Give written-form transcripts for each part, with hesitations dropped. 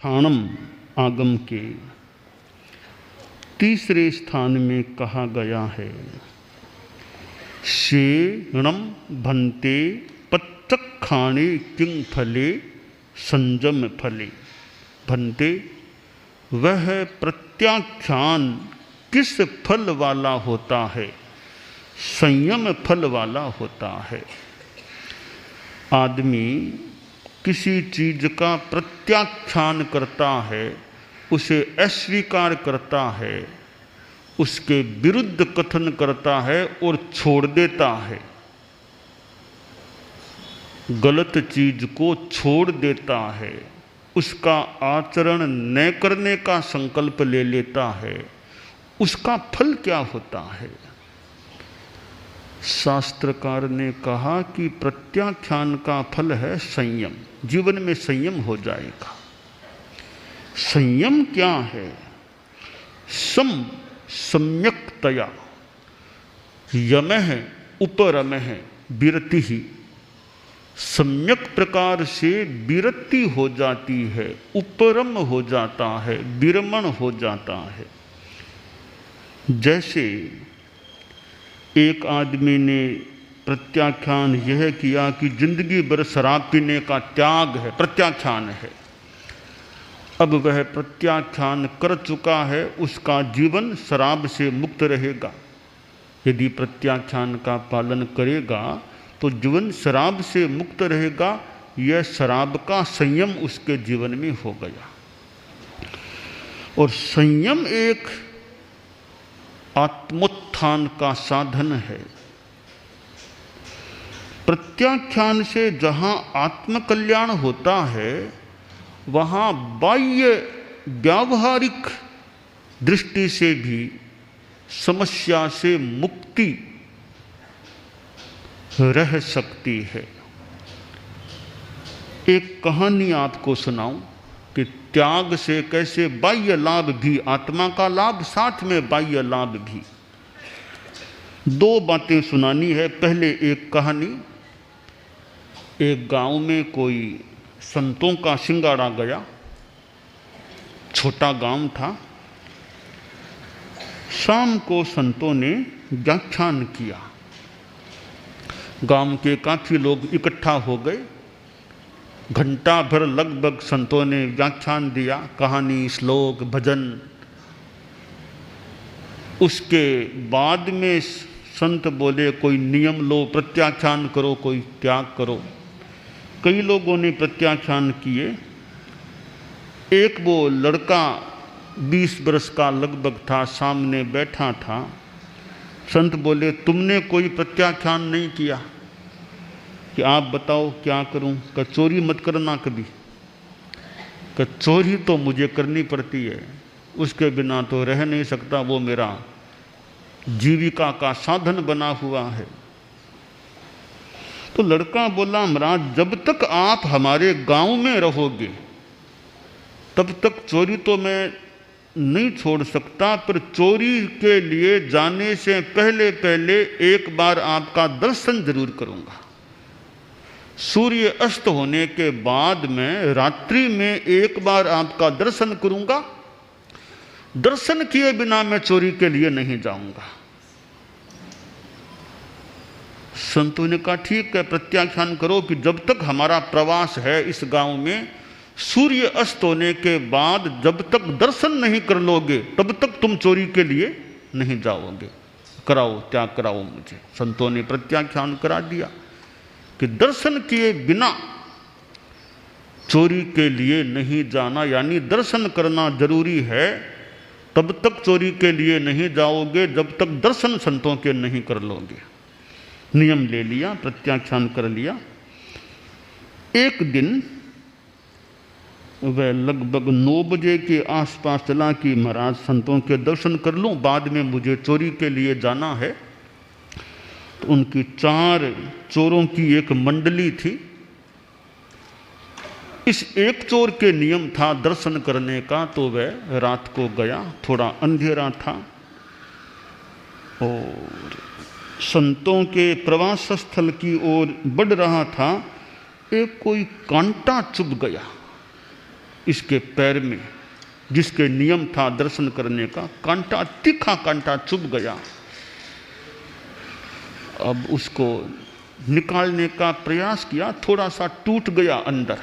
ठाणम आगम के तीसरे स्थान में कहा गया है, शेणम भन्ते पच्चक्खाणे किंग फले संजम फले। भन्ते वह प्रत्याख्यान किस फल वाला होता है? संयम फल वाला होता है। आदमी किसी चीज का प्रत्याख्यान करता है, उसे अस्वीकार करता है, उसके विरुद्ध कथन करता है और छोड़ देता है, गलत चीज को छोड़ देता है, उसका आचरण न करने का संकल्प ले लेता है, उसका फल क्या होता है? शास्त्रकार ने कहा कि प्रत्याख्यान का फल है संयम। जीवन में संयम हो जाएगा। संयम क्या है? सम्यक्तया यमः उपरमः विरतिः। सम्यक प्रकार से विरति हो जाती है, उपरम हो जाता है, विरमण हो जाता है। जैसे एक आदमी ने प्रत्याख्यान यह किया कि जिंदगी भर शराब पीने का त्याग है, प्रत्याख्यान है। अब वह प्रत्याख्यान कर चुका है, उसका जीवन शराब से मुक्त रहेगा। यदि प्रत्याख्यान का पालन करेगा तो जीवन शराब से मुक्त रहेगा। यह शराब का संयम उसके जीवन में हो गया। और संयम एक आत्मोत्थान का साधन है। प्रत्याख्यान से जहां आत्मकल्याण होता है, वहां बाह्य व्यावहारिक दृष्टि से भी समस्या से मुक्ति रह सकती है। एक कहानी आपको सुनाऊं कि त्याग से कैसे बाह्य लाभ भी, आत्मा का लाभ साथ में बाह्य लाभ भी। दो बातें सुनानी है। पहले एक कहानी। एक गांव में कोई संतों का सिंगाड़ा गया। छोटा गांव था। शाम को संतों ने व्याख्यान किया। गांव के काफी लोग इकट्ठा हो गए। घंटा भर लगभग संतों ने व्याख्यान दिया, कहानी, श्लोक, भजन। उसके बाद में संत बोले, कोई नियम लो, प्रत्याख्यान करो, कोई त्याग करो। कई लोगों ने प्रत्याख्यान किए। एक वो लड़का 20 वर्ष का लगभग था, सामने बैठा था। संत बोले, तुमने कोई प्रत्याख्यान नहीं किया कि आप बताओ क्या करूं? कि चोरी मत करना कभी। कि चोरी तो मुझे करनी पड़ती है, उसके बिना तो रह नहीं सकता, वो मेरा जीविका का साधन बना हुआ है। तो लड़का बोला, महाराज जब तक आप हमारे गांव में रहोगे तब तक चोरी तो मैं नहीं छोड़ सकता, पर चोरी के लिए जाने से पहले पहले एक बार आपका दर्शन जरूर करूंगा। सूर्य अस्त होने के बाद में रात्रि में एक बार आपका दर्शन करूंगा। दर्शन किए बिना मैं चोरी के लिए नहीं जाऊंगा। संतों ने कहा, ठीक है, प्रत्याख्यान करो कि जब तक हमारा प्रवास है इस गांव में, सूर्य अस्त होने के बाद जब तक दर्शन नहीं कर लोगे तब तक तुम चोरी के लिए नहीं जाओगे। कराओ, त्याग कराओ मुझे। संतों ने प्रत्याख्यान करा दिया कि दर्शन किए बिना चोरी के लिए नहीं जाना, यानी दर्शन करना जरूरी है। तब तक चोरी के लिए नहीं जाओगे जब तक दर्शन संतों के नहीं कर लोगे। नियम ले लिया, प्रत्याख्यान कर लिया। एक दिन वह लगभग 9 बजे के आसपास चला कि महाराज संतों के दर्शन कर लूं, बाद में मुझे चोरी के लिए जाना है। तो उनकी 4 चोरों की एक मंडली थी। इस एक चोर के नियम था दर्शन करने का, तो वह रात को गया। थोड़ा अंधेरा था और संतों के प्रवास स्थल की ओर बढ़ रहा था। एक कोई कांटा चुभ गया। इसके पैर में, जिसके नियम था दर्शन करने का, कांटा, तीखा कांटा चुभ गया। अब उसको निकालने का प्रयास किया, थोड़ा सा टूट गया अंदर,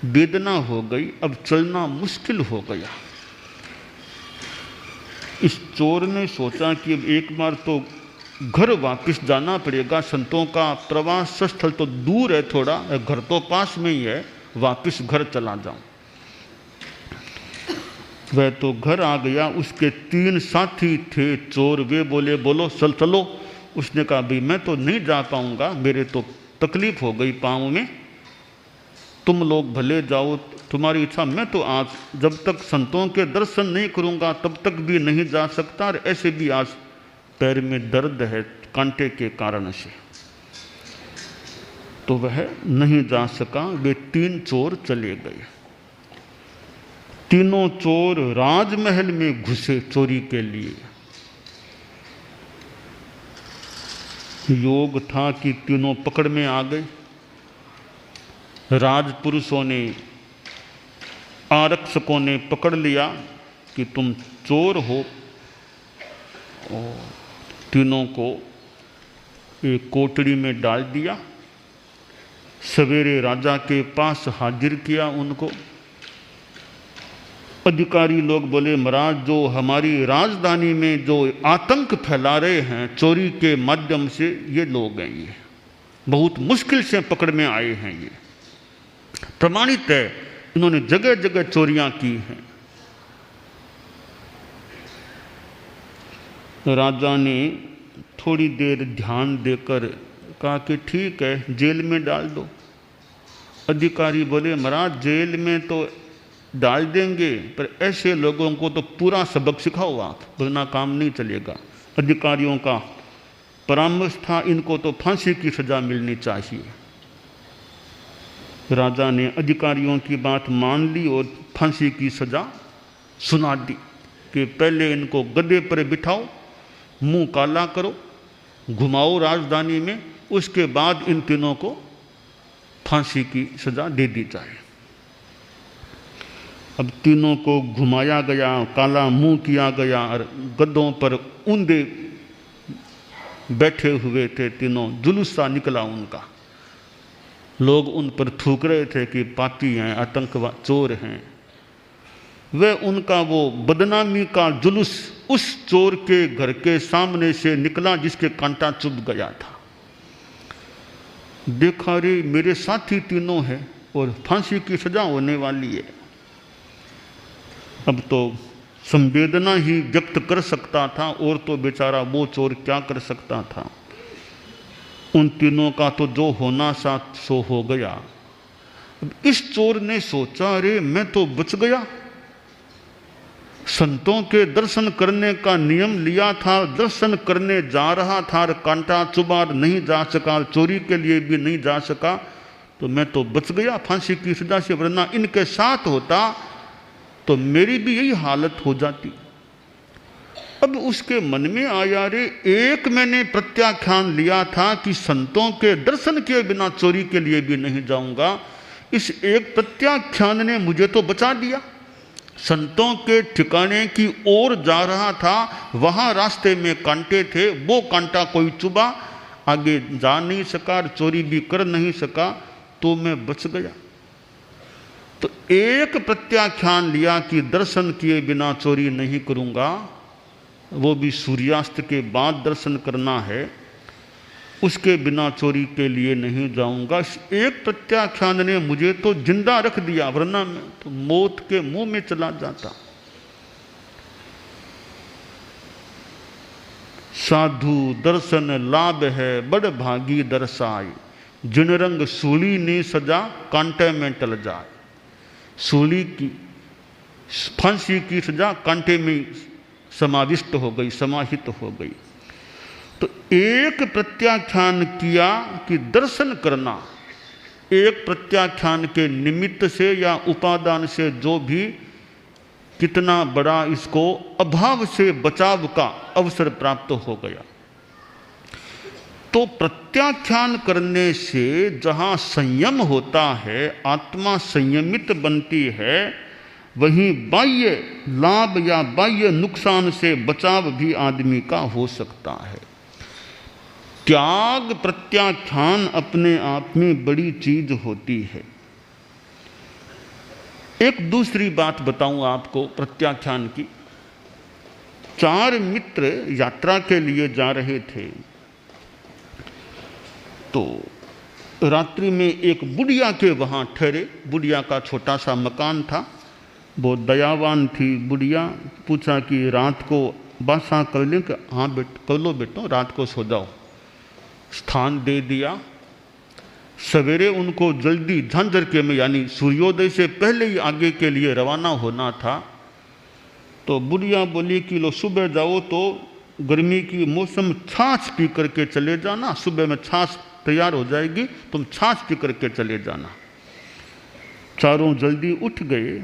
वेदना हो गई, अब चलना मुश्किल हो गया। इस चोर ने सोचा कि अब एक बार तो घर वापस जाना पड़ेगा, संतों का प्रवास स्थल तो दूर है थोड़ा, घर तो पास में ही है, वापस घर चला जाऊं। वह तो घर आ गया, उसके 3 साथी थे चोर, वे बोले बोलो चल चलो। उसने कहा भाई मैं तो नहीं जा पाऊंगा, मेरे तो तकलीफ हो गई पाँव में, तुम लोग भले जाओ, तुम्हारी इच्छा। मैं तो आज जब तक संतों के दर्शन नहीं करूंगा तब तक भी नहीं जा सकता, और ऐसे भी आज पैर में दर्द है कांटे के कारण से। तो वह नहीं जा सका, वे 3 चोर चले गए। तीनों चोर राजमहल में घुसे चोरी के लिए। योग था कि तीनों पकड़ में आ गए। राजपुरुषों ने, आरक्षकों ने पकड़ लिया कि तुम चोर हो, और तीनों को एक कोठरी में डाल दिया। सवेरे राजा के पास हाजिर किया उनको। अधिकारी लोग बोले महाराज, जो हमारी राजधानी में जो आतंक फैला रहे हैं चोरी के माध्यम से, ये लोग हैं, ये बहुत मुश्किल से पकड़ में आए हैं, ये प्रमाणित है, इन्होंने जगह जगह चोरियां की हैं। राजा ने थोड़ी देर ध्यान देकर कहा कि ठीक है, जेल में डाल दो। अधिकारी बोले महाराज, जेल में तो डाल देंगे, पर ऐसे लोगों को तो पूरा सबक सिखाओ आप, वरना काम नहीं चलेगा। अधिकारियों का परामर्श था, इनको तो फांसी की सजा मिलनी चाहिए। राजा ने अधिकारियों की बात मान ली और फांसी की सजा सुना दी कि पहले इनको गद्दे पर बिठाओ, मुंह काला करो, घुमाओ राजधानी में, उसके बाद इन तीनों को फांसी की सजा दे दी जाए। अब तीनों को घुमाया गया, काला मुंह किया गया, और गद्दों पर ऊंधे बैठे हुए थे तीनों। जुलूस सा निकला उनका, लोग उन पर थूक रहे थे कि पापी हैं, आतंकवादी, चोर हैं। वे उनका वो बदनामी का जुलूस उस चोर के घर के सामने से निकला जिसके कांटा चुभ गया था। देखा रे, मेरे साथी तीनों हैं और फांसी की सजा होने वाली है। अब तो संवेदना ही व्यक्त कर सकता था, और तो बेचारा वो चोर क्या कर सकता था। उन तीनों का तो जो होना सा सो हो गया। अब इस चोर ने सोचा, अरे मैं तो बच गया, संतों के दर्शन करने का नियम लिया था, दर्शन करने जा रहा था, कांटा चुभा, नहीं जा सका, चोरी के लिए भी नहीं जा सका, तो मैं तो बच गया फांसी की सजा से, वरना इनके साथ होता तो मेरी भी यही हालत हो जाती। अब उसके मन में आया, रे एक मैंने प्रत्याख्यान लिया था कि संतों के दर्शन किए बिना चोरी के लिए भी नहीं जाऊंगा, इस एक प्रत्याख्यान ने मुझे तो बचा दिया। संतों के ठिकाने की ओर जा रहा था, वहां रास्ते में कांटे थे, वो कांटा कोई चुभा, आगे जा नहीं सका, चोरी भी कर नहीं सका, तो मैं बच गया। तो एक प्रत्याख्यान लिया कि दर्शन किए बिना चोरी नहीं करूंगा, वो भी सूर्यास्त के बाद दर्शन करना है, उसके बिना चोरी के लिए नहीं जाऊंगा। एक प्रत्याख्यान ने मुझे तो जिंदा रख दिया, वरना मैं तो मौत के मुंह में चला जाता। साधु दर्शन लाभ है, बड़ भागी दर्शाए, जिन रंग सूली ने सजा, कांटे में टल जाए। सूली की फांसी की सजा कांटे में समाविष्ट हो गई, समाहित हो गई। तो एक प्रत्याख्यान किया कि दर्शन करना, एक प्रत्याख्यान के निमित्त से या उपादान से जो भी कितना बड़ा इसको अभाव से बचाव का अवसर प्राप्त हो गया। तो प्रत्याख्यान करने से जहाँ संयम होता है, आत्मा संयमित बनती है, वहीं बाह्य लाभ या बाह्य नुकसान से बचाव भी आदमी का हो सकता है। त्याग प्रत्याख्यान अपने आप में बड़ी चीज होती है। एक दूसरी बात बताऊं आपको प्रत्याख्यान की। 4 मित्र यात्रा के लिए जा रहे थे, तो रात्रि में एक बुढ़िया के वहाँ ठहरे। बुढ़िया का छोटा सा मकान था, बहुत दयावान थी बुढ़िया। पूछा कि रात को बासा कर लें? कि हाँ कर लो बेटो, रात को सो जाओ। स्थान दे दिया। सवेरे उनको जल्दी झांझर के में यानी सूर्योदय से पहले ही आगे के लिए रवाना होना था। तो बुढ़िया बोली कि लो सुबह जाओ तो गर्मी की मौसम छाछ पी करके चले जाना, सुबह में छाछ तैयार हो जाएगी, तुम छाछ पी करके चले जाना। चारों जल्दी उठ गए।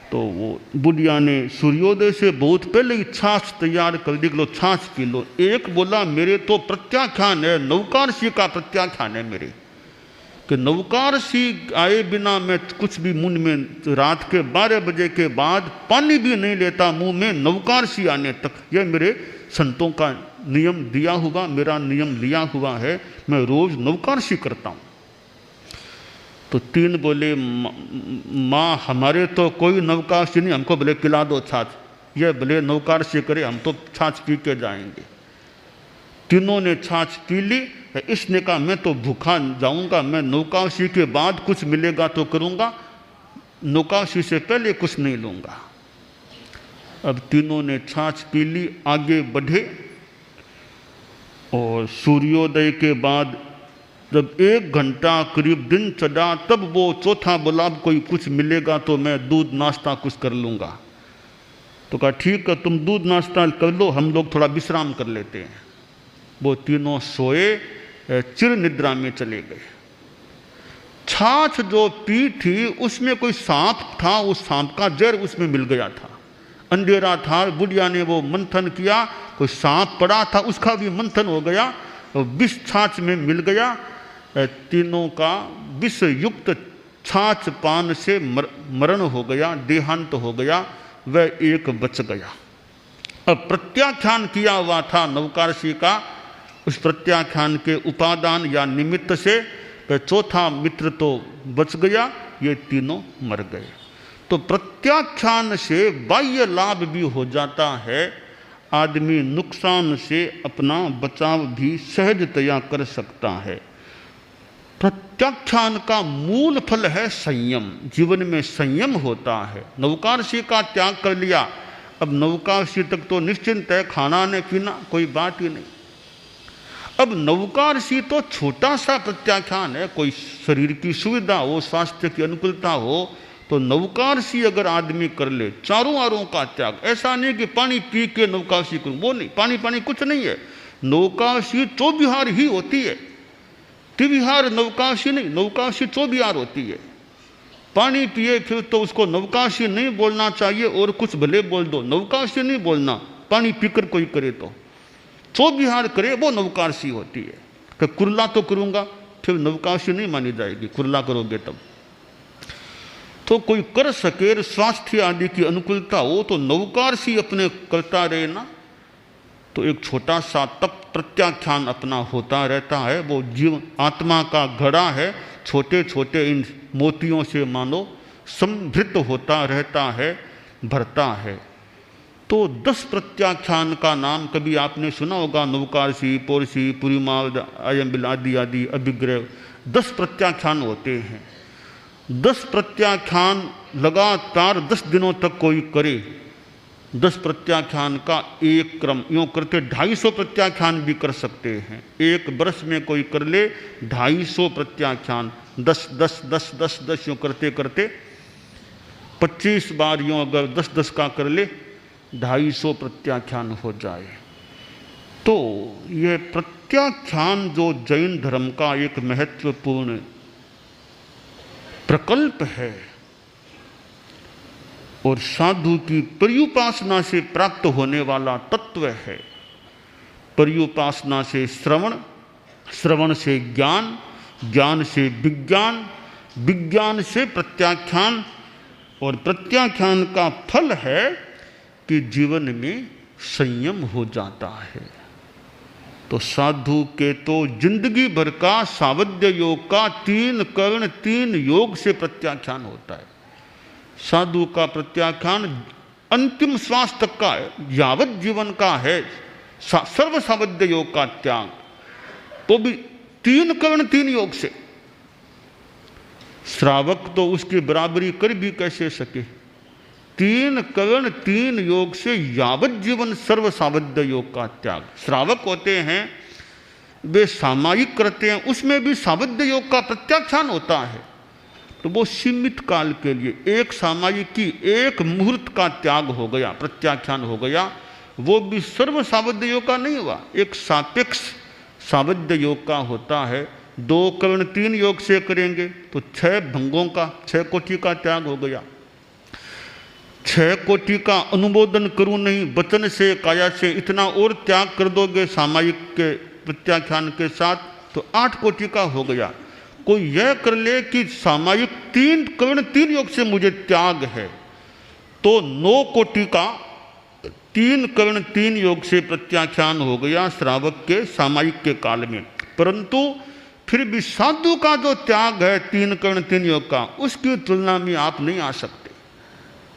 तो वो बुढ़िया ने सूर्योदय से बहुत पहले ही छाछ तैयार कर दी, लो छाछ पी लो। एक बोला मेरे तो प्रत्याख्यान है, नौकारसी का प्रत्याख्यान है मेरे, कि नौकारसी आए बिना मैं कुछ भी मुंह में रात के 12 बजे के बाद पानी भी नहीं लेता मुंह में, नौकारसी आने तक। यह मेरे संतों का नियम दिया हुआ, मेरा नियम लिया हुआ है, मैं रोज नौकारसी करता हूँ। तो 3 बोले माँ हमारे तो कोई नौकारसी नहीं, हमको भले खिला दो छाछ। यह भले नौकारसी करे, हम तो छाछ पी के जाएंगे। तीनों ने छाछ पी ली। इसने कहा मैं तो भूखा जाऊंगा, मैं नौकारसी के बाद कुछ मिलेगा तो करूंगा, नौकारसी से पहले कुछ नहीं लूंगा। अब तीनों ने छाछ पी ली, आगे बढ़े। और सूर्योदय के बाद जब 1 घंटा करीब दिन चढ़ा, तब वो चौथा बोला कोई कुछ मिलेगा तो मैं दूध नाश्ता कुछ कर लूँगा। तो कहा ठीक है तुम दूध नाश्ता कर लो, हम लोग थोड़ा विश्राम कर लेते हैं। वो तीनों सोए, चिर निद्रा में चले गए। छाछ जो पी थी उसमें कोई सांप था, उस सांप का जहर उसमें मिल गया था। अंधेरा था, बुढ़िया ने वो मंथन किया, कोई सांप पड़ा था, उसका भी मंथन हो गया, विष छाछ में मिल गया। तीनों का विष युक्त छाछ पान से मरण हो गया, देहांत हो गया, वह एक बच गया। अब प्रत्याख्यान किया हुआ था नौकारसी का, उस प्रत्याख्यान के उपादान या निमित्त से चौथा मित्र तो बच गया, ये तीनों मर गए। तो प्रत्याख्यान से बाह्य लाभ भी हो जाता है, आदमी नुकसान से अपना बचाव भी सहजतया कर सकता है। प्रत्याख्यान का मूल फल है संयम, जीवन में संयम होता है। नौकारसी का त्याग कर लिया, अब नौकारसी तक तो निश्चिंत है, खाना नहीं पीना कोई बात ही नहीं। अब नौकारसी तो छोटा सा प्रत्याख्यान है, कोई शरीर की सुविधा हो, स्वास्थ्य की अनुकूलता हो, तो नौकारसी अगर आदमी कर ले, चारों आरों का त्याग। ऐसा नहीं कि पानी पी के नौकारसी करूं, वो नहीं, पानी पानी कुछ नहीं है। नौकारसी चौबिहार ही होती है, त्रिविहार नौकारसी नहीं, नौकारसी चौबिहार होती है। पानी पिए फिर तो उसको नौकारसी नहीं बोलना चाहिए, और कुछ भले बोल दो, नौकारसी नहीं बोलना। पानी पीकर कोई करे तो चौबिहार करे, वो नौकारसी होती है। कि कुरला तो करूंगा, फिर नौकारसी नहीं मानी जाएगी, कुरला करोगे तब। तो कोई कर सके, स्वास्थ्य आदि की अनुकूलता हो, तो नौकारसी अपने करता रहे ना, तो एक छोटा सा तप प्रत्याख्यान अपना होता रहता है। वो जीव आत्मा का घड़ा है, छोटे छोटे इन मोतियों से मानो समृद्ध होता रहता है, भरता है। तो 10 प्रत्याख्यान का नाम कभी आपने सुना होगा, नौकारसी, पौरसी, पुरीमाल, अयम्बिल आदि आदि, अभिग्रह, 10 प्रत्याख्यान होते हैं। 10 प्रत्याख्यान लगातार 10 दिनों तक कोई करे, 10 प्रत्याख्यान का एक क्रम यूँ करते 250 प्रत्याख्यान भी कर सकते हैं। एक वर्ष में कोई कर ले 250 प्रत्याख्यान, 10 10 10 10 10 यूँ करते करते 25 बार यूँ अगर 10 10 का कर ले 250 प्रत्याख्यान हो जाए। तो यह प्रत्याख्यान जो जैन धर्म का एक महत्वपूर्ण प्रकल्प है और साधु की पर्युपासना से प्राप्त होने वाला तत्व है, पर्युपासना से श्रवण, श्रवण से ज्ञान, ज्ञान से विज्ञान, विज्ञान से प्रत्याख्यान, और प्रत्याख्यान का फल है कि जीवन में संयम हो जाता है। तो साधु के तो जिंदगी भर का सावध्य योग का 3 कर्ण 3 योग से प्रत्याख्यान होता है। साधु का प्रत्याख्यान अंतिम श्वास तक का है, यावत जीवन का है। सर्व सावध्य योग का त्याग तो भी 3 कर्ण 3 योग से। श्रावक तो उसकी बराबरी कर भी कैसे सके। 3 कर्ण 3 योग से यावत जीवन सर्व सावध्य योग का त्याग। श्रावक होते हैं वे सामायिक करते हैं, उसमें भी सावध्य योग का प्रत्याख्यान होता है, तो वो सीमित काल के लिए एक सामायिक की 1 मुहूर्त का त्याग हो गया, प्रत्याख्यान हो गया। वो भी सर्व सावध्य योग का नहीं हुआ, एक सापेक्ष सावध्य योग का होता है। 2 कर्ण 3 योग से करेंगे तो 6 भंगों का 6 कोटि का त्याग हो गया। 6 कोटि का अनुमोदन करूं नहीं, वचन से काया से इतना और त्याग कर दोगे सामायिक के प्रत्याख्यान के साथ तो 8 कोटि का हो गया। कोई यह कर ले कि सामायिक 3 कर्ण 3 योग से मुझे त्याग है, तो 9 कोटि का 3 कर्ण 3 योग से प्रत्याख्यान हो गया श्रावक के सामायिक के काल में। परंतु फिर भी साधु का जो त्याग है 3 कर्ण 3 योग का, उसकी तुलना में आप नहीं आ सकते,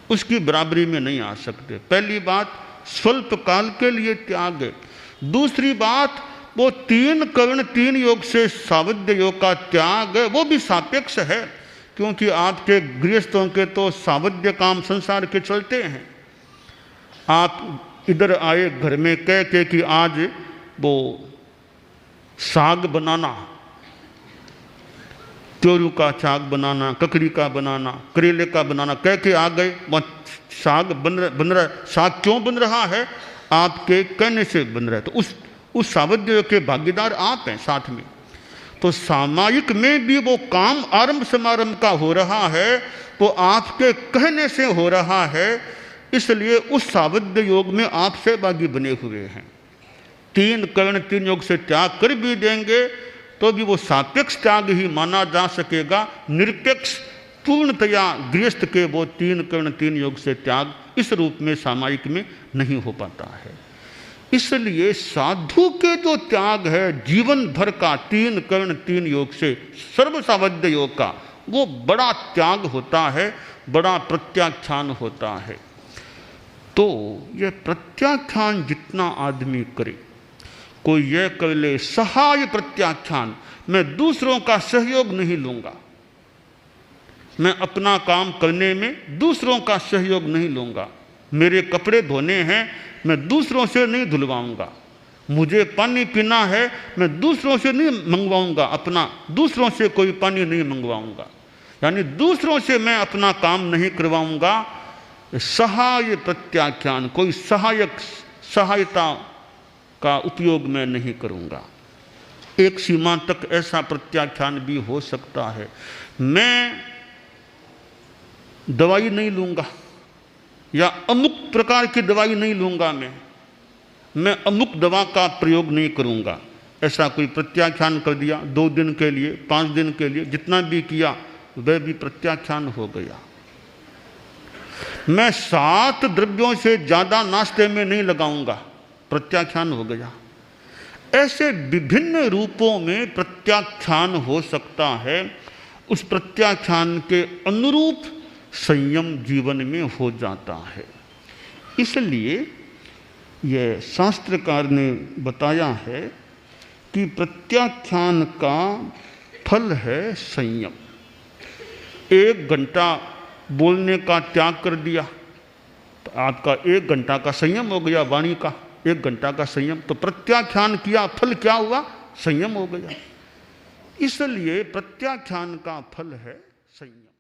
उसकी बराबरी में नहीं आ सकते। पहली बात स्वल्प काल के लिए त्याग है। दूसरी बात वो 3 कर्ण 3 योग से सावध्य योग का त्याग है, वो भी सापेक्ष है, क्योंकि आपके गृहस्थों के तो सावध्य काम संसार के चलते हैं। आप इधर आए घर में कह के कि आज वो साग बनाना, त्योरू का साग बनाना, ककड़ी का बनाना, करेले का बनाना, कह के आ गए। वह साग बन रहा, साग क्यों बन रहा है? आपके कहने से बन रहा है। तो उस सावध्य के भागीदार आप हैं साथ में। तो सामायिक में भी वो काम आरंभ समारंभ का हो रहा है, वो आपके कहने से हो रहा है, इसलिए उस सावध्य योग में आप सहभागी बने हुए हैं। 3 कर्ण 3 योग से त्याग कर भी देंगे तो भी वो सापेक्ष त्याग ही माना जा सकेगा। निरपेक्ष पूर्णतया गृहस्थ के वो 3 कर्ण 3 योग से त्याग इस रूप में सामायिक में नहीं हो पाता है। इसलिए साधु के जो त्याग है जीवन भर का 3 कर्ण 3 योग से सर्व सावध्य योग का, वो बड़ा त्याग होता है, बड़ा प्रत्याख्यान होता है। तो यह प्रत्याख्यान जितना आदमी करे, कोई यह कर ले सहाय प्रत्याख्यान, मैं दूसरों का सहयोग नहीं लूंगा, मैं अपना काम करने में दूसरों का सहयोग नहीं लूंगा। मेरे कपड़े धोने हैं, मैं दूसरों से नहीं धुलवाऊंगा। मुझे पानी पीना है, मैं दूसरों से नहीं मंगवाऊंगा, अपना दूसरों से कोई पानी नहीं मंगवाऊंगा, यानी दूसरों से मैं अपना काम नहीं करवाऊंगा। सहाय प्रत्याख्यान, कोई सहायता का उपयोग मैं नहीं करूंगा। एक सीमा तक ऐसा प्रत्याख्यान भी हो सकता है, मैं दवाई नहीं लूंगा या अमुक प्रकार की दवाई नहीं लूंगा, मैं अमुक दवा का प्रयोग नहीं करूंगा। ऐसा कोई प्रत्याख्यान कर दिया 2 दिन के लिए, 5 दिन के लिए, जितना भी किया वह भी प्रत्याख्यान हो गया। मैं 7 द्रव्यों से ज्यादा नाश्ते में नहीं लगाऊंगा, प्रत्याख्यान हो गया। ऐसे विभिन्न रूपों में प्रत्याख्यान हो सकता है। उस प्रत्याख्यान के अनुरूप संयम जीवन में हो जाता है। इसलिए यह शास्त्रकार ने बताया है कि प्रत्याख्यान का फल है संयम। 1 घंटा बोलने का त्याग कर दिया तो आपका 1 घंटा का संयम हो गया, वाणी का 1 घंटा का संयम। तो प्रत्याख्यान किया, फल क्या हुआ? संयम हो गया। इसलिए प्रत्याख्यान का फल है संयम।